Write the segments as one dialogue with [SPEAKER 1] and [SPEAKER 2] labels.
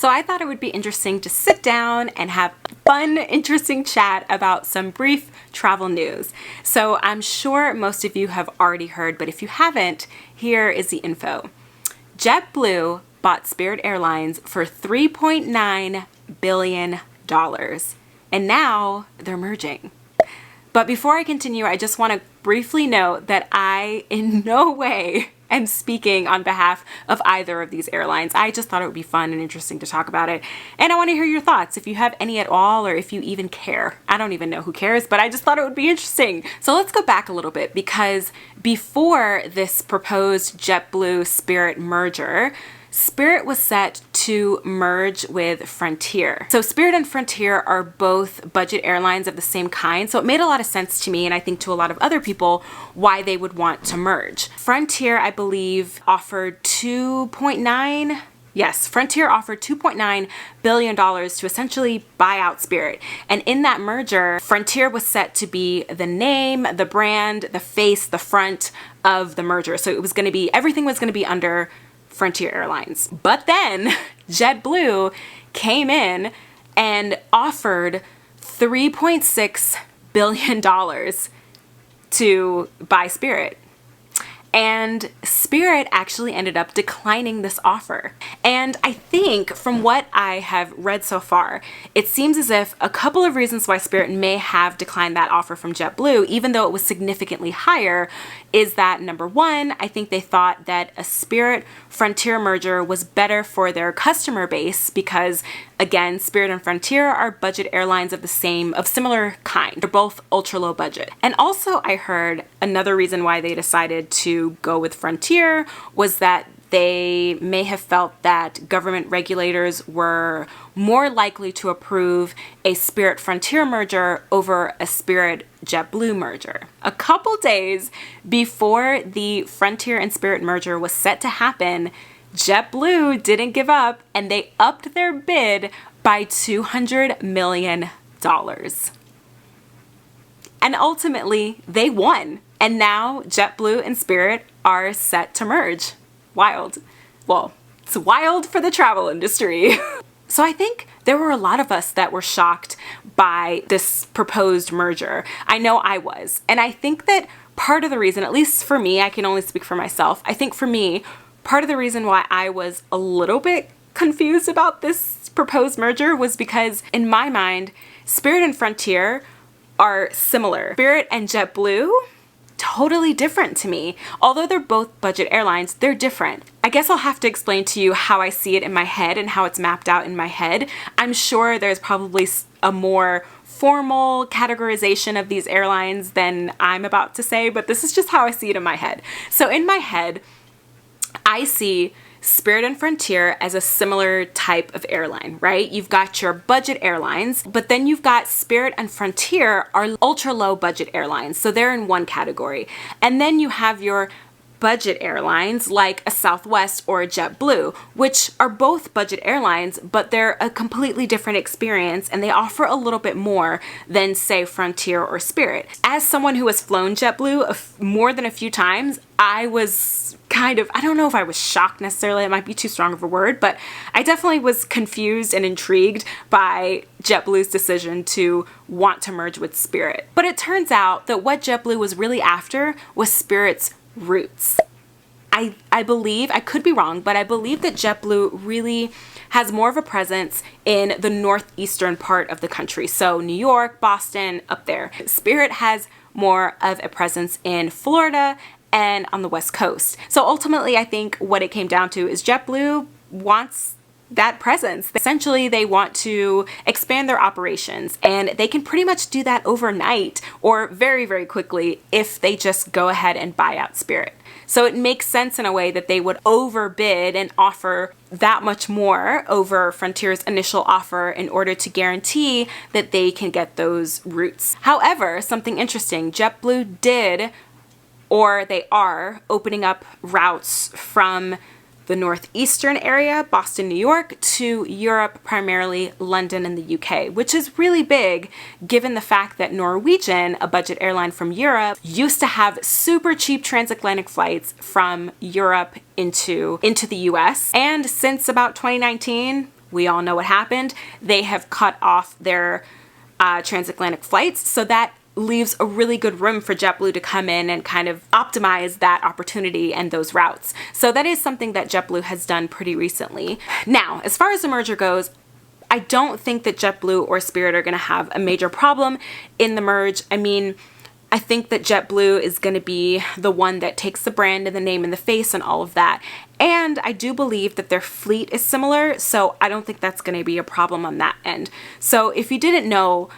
[SPEAKER 1] So I thought it would be interesting to sit down and have a fun, interesting chat about some brief travel news. So I'm sure most of you have already heard, but if you haven't, here is the info. JetBlue bought Spirit Airlines for $3.9 billion, and now they're merging. But before I continue, I just want to briefly note that I in no way am speaking on behalf of either of these airlines. I just thought it would be fun and interesting to talk about it. And I want to hear your thoughts, if you have any at all, or if you even care. I don't even know who cares, but I just thought it would be interesting. So let's go back a little bit, because before this proposed JetBlue Spirit merger, Spirit was set to merge with Frontier. So Spirit and Frontier are both budget airlines of the same kind, so it made a lot of sense to me, and I think to a lot of other people, why they would want to merge. Frontier, I believe, offered $2.9 billion to essentially buy out Spirit. And in that merger, Frontier was set to be the name, the brand, the face, the front of the merger. So it was going to be, everything was going to be under Frontier Airlines. But then JetBlue came in and offered $3.6 billion to buy Spirit. And Spirit actually ended up declining this offer. And I think from what I have read so far, it seems as if a couple of reasons why Spirit may have declined that offer from JetBlue, even though it was significantly higher, is that number one, I think they thought that a Spirit Frontier merger was better for their customer base because, again, Spirit and Frontier are budget airlines of similar kind. They're both ultra low budget. And also I heard another reason why they decided to go with Frontier was that they may have felt that government regulators were more likely to approve a Spirit Frontier merger over a Spirit JetBlue merger. A couple days before the Frontier and Spirit merger was set to happen, JetBlue didn't give up and they upped their bid by $200 million. And ultimately, they won. And now JetBlue and Spirit are set to merge. Wild. Well, it's wild for the travel industry. So I think there were a lot of us that were shocked by this proposed merger. I know I was. And I think that part of the reason, at least for me, I can only speak for myself, I think for me, part of the reason why I was a little bit confused about this proposed merger was because, in my mind, Spirit and Frontier are similar. Spirit and JetBlue, totally different to me. Although they're both budget airlines, they're different. I guess I'll have to explain to you how I see it in my head and how it's mapped out in my head. I'm sure there's probably a more formal categorization of these airlines than I'm about to say, but this is just how I see it in my head. So in my head, I see Spirit and Frontier as a similar type of airline, right? You've got your budget airlines, but then you've got Spirit and Frontier are ultra low budget airlines. So they're in one category. And then you have your budget airlines like a Southwest or a JetBlue, which are both budget airlines, but they're a completely different experience and they offer a little bit more than, say, Frontier or Spirit. As someone who has flown JetBlue more than a few times, I was I don't know if I was shocked necessarily, it might be too strong of a word, but I definitely was confused and intrigued by JetBlue's decision to want to merge with Spirit. But it turns out that what JetBlue was really after was Spirit's roots. I believe, I could be wrong, but I believe that JetBlue really has more of a presence in the northeastern part of the country. So New York, Boston, up there. Spirit has more of a presence in Florida and on the West Coast. So ultimately, I think what it came down to is JetBlue wants that presence. Essentially, they want to expand their operations, and they can pretty much do that overnight or very, very quickly if they just go ahead and buy out Spirit. So it makes sense in a way that they would overbid and offer that much more over Frontier's initial offer in order to guarantee that they can get those routes. However, something interesting, JetBlue did, or they are, opening up routes from the northeastern area, Boston, New York, to Europe, primarily London and the UK, which is really big given the fact that Norwegian, a budget airline from Europe, used to have super cheap transatlantic flights from Europe into the US. And since about 2019, we all know what happened. They have cut off their transatlantic flights, so that leaves a really good room for JetBlue to come in and kind of optimize that opportunity and those routes. So that is something that JetBlue has done pretty recently. Now, as far as the merger goes, I don't think that JetBlue or Spirit are going to have a major problem in the merge. I mean, I think that JetBlue is going to be the one that takes the brand and the name and the face and all of that. And I do believe that their fleet is similar, so I don't think that's going to be a problem on that end. So if you didn't know,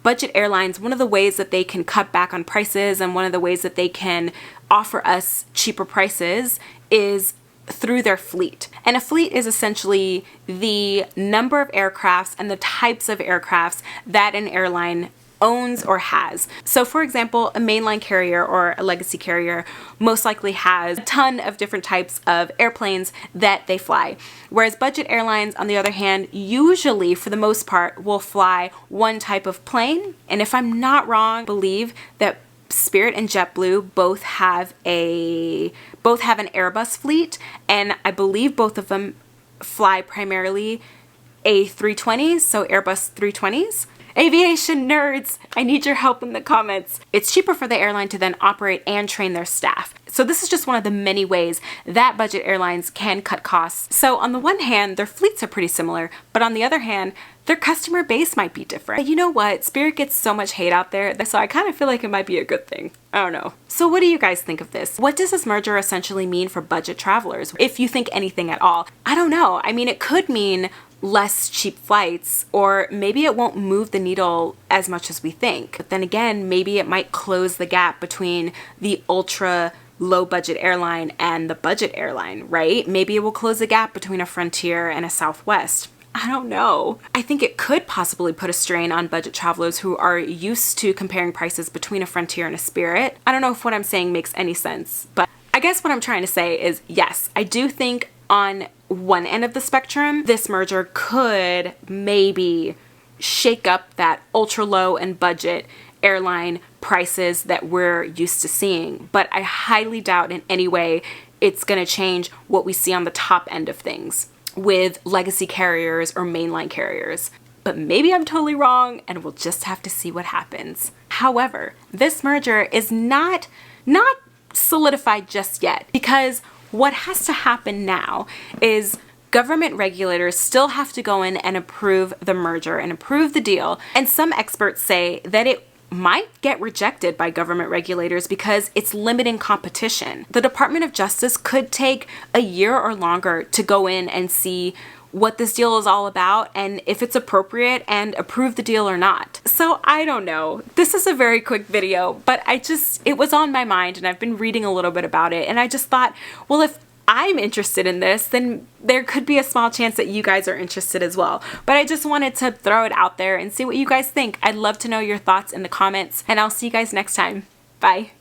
[SPEAKER 1] budget airlines, one of the ways that they can cut back on prices and one of the ways that they can offer us cheaper prices is through their fleet. And a fleet is essentially the number of aircrafts and the types of aircrafts that an airline owns or has. So for example, a mainline carrier or a legacy carrier most likely has a ton of different types of airplanes that they fly. Whereas budget airlines, on the other hand, usually for the most part will fly one type of plane. And if I'm not wrong, I believe that Spirit and JetBlue both have an Airbus fleet, and I believe both of them fly primarily A320s, so Airbus 320s. Aviation nerds, I need your help in the comments. It's cheaper for the airline to then operate and train their staff. So this is just one of the many ways that budget airlines can cut costs. So on the one hand, their fleets are pretty similar, but on the other hand, their customer base might be different. But you know what? Spirit gets so much hate out there, so I kind of feel like it might be a good thing. I don't know. So what do you guys think of this? What does this merger essentially mean for budget travelers? If you think anything at all. I don't know. I mean, it could mean less cheap flights, or maybe it won't move the needle as much as we think. But then again, maybe it might close the gap between the ultra low budget airline and the budget airline, right? Maybe it will close the gap between a Frontier and a Southwest. I don't know. I think it could possibly put a strain on budget travelers who are used to comparing prices between a Frontier and a Spirit. I don't know if what I'm saying makes any sense, but I guess what I'm trying to say is, yes, I do think on one end of the spectrum, this merger could maybe shake up that ultra low and budget airline prices that we're used to seeing. But I highly doubt in any way it's going to change what we see on the top end of things with legacy carriers or mainline carriers. But maybe I'm totally wrong, and we'll just have to see what happens. However, this merger is not solidified just yet, because what has to happen now is government regulators still have to go in and approve the merger and approve the deal. And some experts say that it might get rejected by government regulators because it's limiting competition. The Department of Justice could take a year or longer to go in and see what this deal is all about and if it's appropriate and approve the deal or not. So I don't know. This is a very quick video, but it was on my mind and I've been reading a little bit about it, and I just thought, well, if I'm interested in this, then there could be a small chance that you guys are interested as well. But I just wanted to throw it out there and see what you guys think. I'd love to know your thoughts in the comments, and I'll see you guys next time. Bye.